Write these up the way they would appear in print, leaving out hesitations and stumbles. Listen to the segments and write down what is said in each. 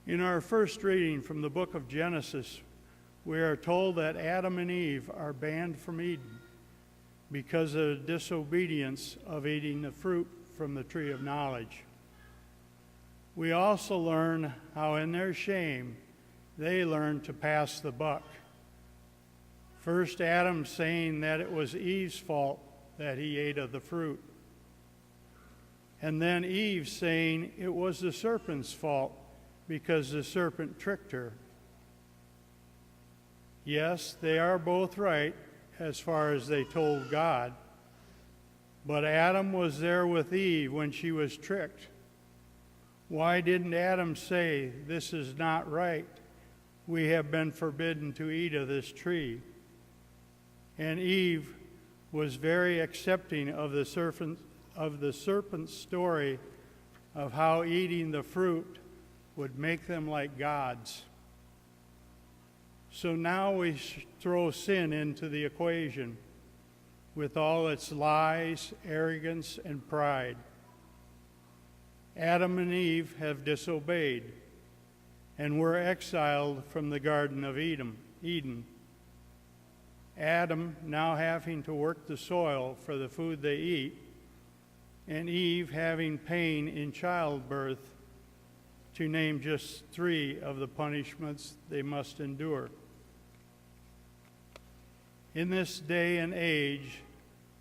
In our first reading from the book of Genesis, we are told that Adam and Eve are banned from Eden because of the disobedience of eating the fruit from the tree of knowledge. We also learn how in their shame they learned to pass the buck. First, Adam saying that it was Eve's fault that he ate of the fruit. And then Eve saying it was the serpent's fault because the serpent tricked her. Yes, they are both right as far as they told God, but Adam was there with Eve when she was tricked. Why didn't Adam say, "This is not right. We have been forbidden to eat of this tree"? And Eve was very accepting of the serpent's story of how eating the fruit would make them like gods. So now we throw sin into the equation with all its lies, arrogance, and pride. Adam and Eve have disobeyed and were exiled from the Garden of Eden. Adam now having to work the soil for the food they eat, and Eve having pain in childbirth, to name just 3 of the punishments they must endure. In this day and age,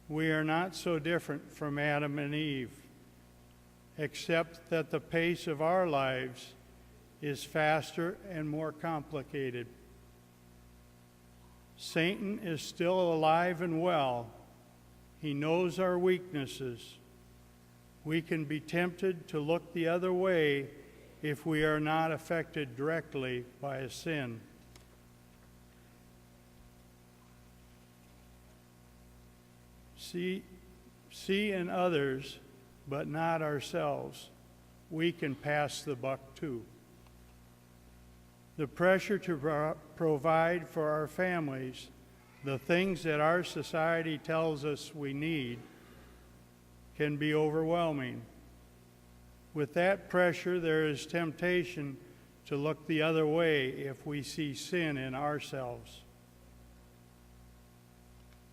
we are not so different from Adam and Eve, except that the pace of our lives is faster and more complicated. Satan is still alive and well. He knows our weaknesses. We can be tempted to look the other way if we are not affected directly by a sin. See in others, but not ourselves. We can pass the buck too. The pressure to provide for our families the things that our society tells us we need can be overwhelming. With that pressure, there is temptation to look the other way if we see sin in ourselves.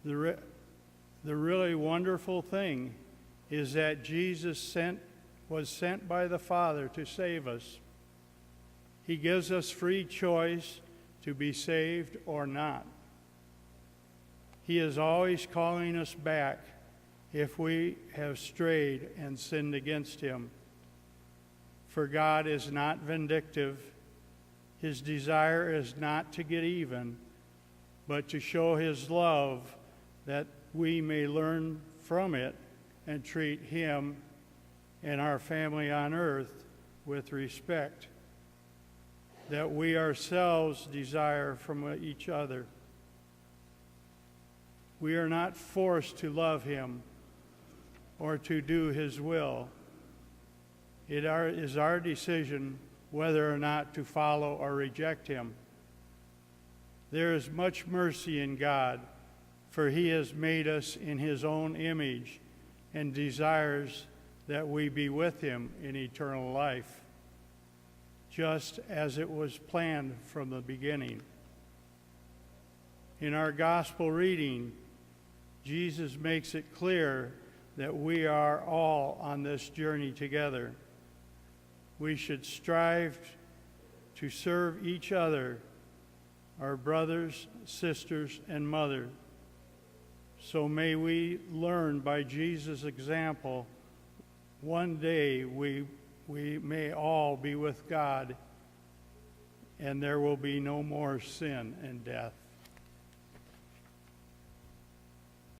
The really wonderful thing is that Jesus was sent by the Father to save us. He gives us free choice to be saved or not. He is always calling us back if we have strayed and sinned against him. For God is not vindictive. His desire is not to get even, but to show his love that we may learn from it and treat him and our family on earth with respect that we ourselves desire from each other. We are not forced to love him or to do his will. It is our decision whether or not to follow or reject him. There is much mercy in God, for he has made us in his own image and desires that we be with him in eternal life, just as it was planned from the beginning. In our gospel reading, Jesus makes it clear that we are all on this journey together. We should strive to serve each other, our brothers, sisters, and mother. So may we learn by Jesus' example. One day we may all be with God, and there will be no more sin and death.